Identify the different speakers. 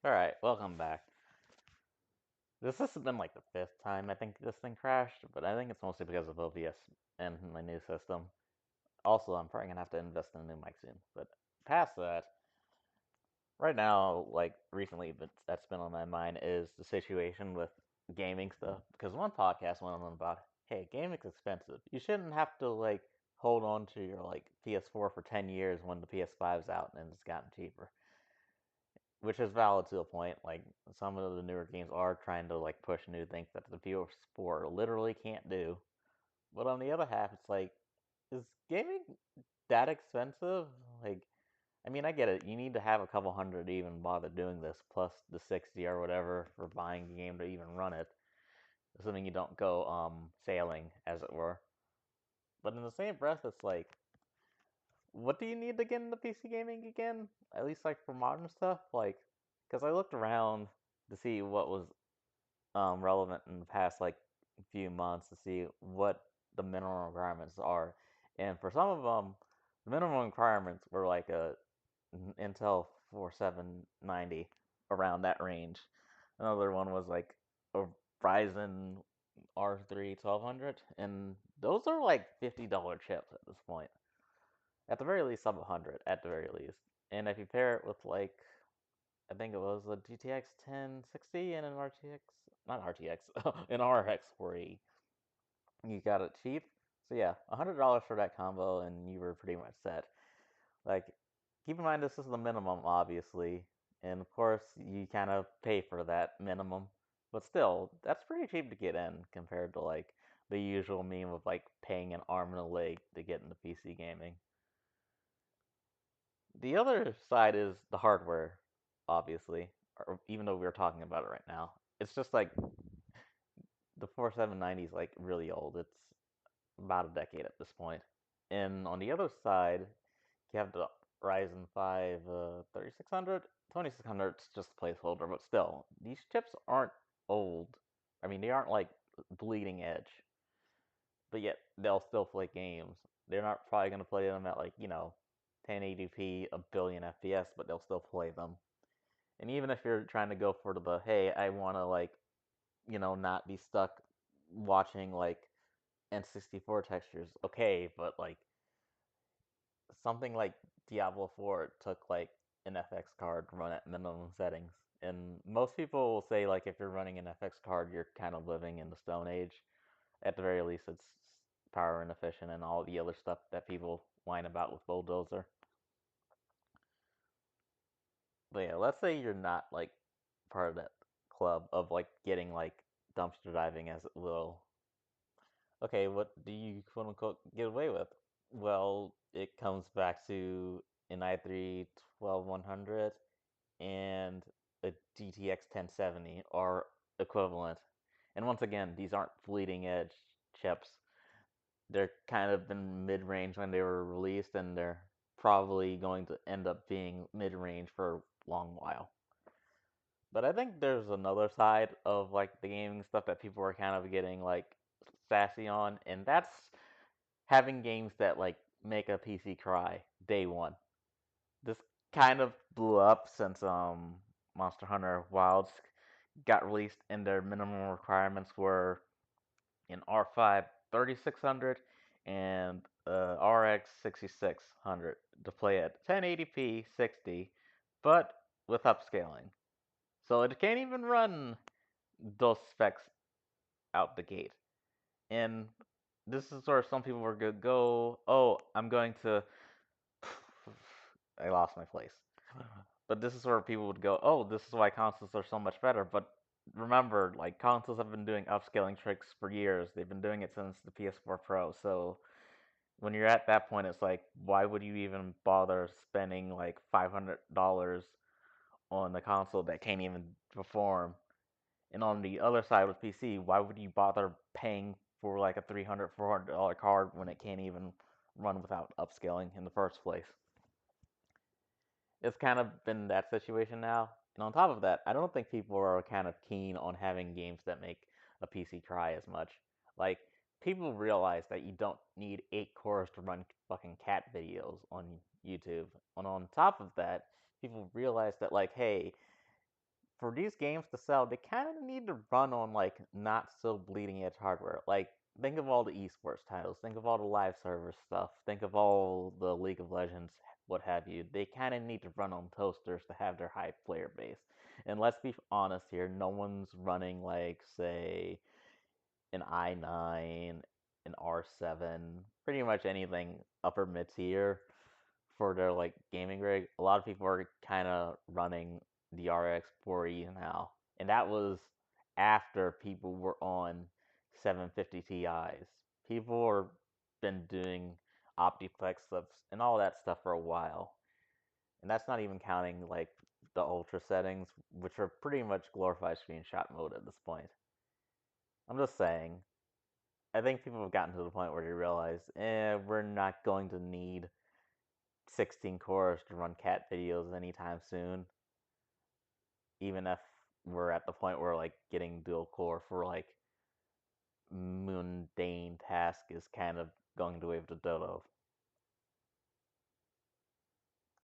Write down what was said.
Speaker 1: Alright, welcome back. This has been like the fifth time I think this thing crashed, but I think it's mostly because of OBS and my new system. Also, I'm probably gonna have to invest in a new mic soon. But past that, right now, like recently, that's been on my mind is the situation with gaming stuff. Because one podcast went on about, hey, gaming's expensive. You shouldn't have to like hold on to your like PS4 for 10 years when the PS5's out and it's gotten cheaper. Which is valid to a point. Like some of the newer games are trying to like push new things that the PS4 literally can't do. But on the other half, it's like, is gaming that expensive? Like, I mean, I get it. You need to have a couple hundred to even bother doing this, plus the 60 or whatever for buying the game to even run it, assuming you don't go sailing, as it were. But in the same breath, it's like, what do you need to get into PC gaming again? At least like for modern stuff, like, because I looked around to see what was relevant in the past like few months to see what the minimum requirements are, and for some of them, the minimum requirements were like a Intel 4790 around that range. Another one was like a Ryzen R3 1200, and those are like $50 chips at this point. At the very least, sub 100 at the very least. And if you pair it with like I think it was a GTX 1060 and an RTX, not RTX, an RX 40. You got it cheap. So yeah, $100 for that combo, and you were pretty much set. Like, keep in mind this is the minimum, obviously, and of course you kind of pay for that minimum. But still, that's pretty cheap to get in compared to like the usual meme of like paying an arm and a leg to get into PC gaming. The other side is the hardware, obviously, or even though we're talking about it right now. It's just like the 4790 is like really old. It's about a decade at this point. And on the other side, you have the Ryzen 5 3600. 2600 is just a placeholder, but still, these chips aren't old. I mean, they aren't like bleeding edge, but yet they'll still play games. They're not probably going to play them at like, 1080p, a billion FPS, but they'll still play them. And even if you're trying to go for the, hey, I want to like, not be stuck watching like N64 textures, okay, but like something like Diablo 4 took like an FX card to run at minimum settings. And most people will say like if you're running an FX card, you're kind of living in the Stone Age. At the very least, it's power inefficient and all the other stuff that people whine about with Bulldozer. But yeah, let's say you're not like part of that club of like getting like dumpster diving as it will. Okay, what do you quote unquote get away with? Well, it comes back to an i3 12100 and a GTX 1070 or equivalent. And once again, these aren't bleeding edge chips. They're kind of in mid range when they were released, and they're probably going to end up being mid range for a long while. But I think there's another side of like the gaming stuff that people are kind of getting like sassy on, and that's having games that like make a PC cry day one. This kind of blew up since Monster Hunter Wilds got released, and their minimum requirements were an R5 3600 and RX 6600 to play at 1080p 60, but with upscaling. So it can't even run those specs out the gate. And this is where some people were going to go, oh, I'm going to. I lost my place. But this is where people would go, oh, this is why consoles are so much better. But remember, like, consoles have been doing upscaling tricks for years. They've been doing it since the PS4 Pro. So when you're at that point, it's like, why would you even bother spending like $500 on a console that can't even perform? And on the other side with PC, why would you bother paying for like a $300, $400 card when it can't even run without upscaling in the first place? It's kind of been that situation now. And on top of that, I don't think people are kind of keen on having games that make a PC cry as much. Like, people realize that you don't need 8 cores to run fucking cat videos on YouTube. And on top of that, people realize that, like, hey, for these games to sell, they kind of need to run on like not so bleeding edge hardware. Like think of all the esports titles, think of all the live server stuff, think of all the League of Legends, what have you. They kind of need to run on toasters to have their high player base. And let's be honest here, no one's running like say an i9, an R7, pretty much anything upper mid tier for their like gaming rig. A lot of people are kind of running the RX 4E now, and that was after people were on 750 Ti's. People are been doing Optiplex clips and all that stuff for a while, and that's not even counting like the ultra settings, which are pretty much glorified screenshot mode at this point. I'm just saying, I think people have gotten to the point where they realize, we're not going to need 16 cores to run cat videos anytime soon. Even if we're at the point where like getting dual core for like mundane task is kind of going the way of the dodo.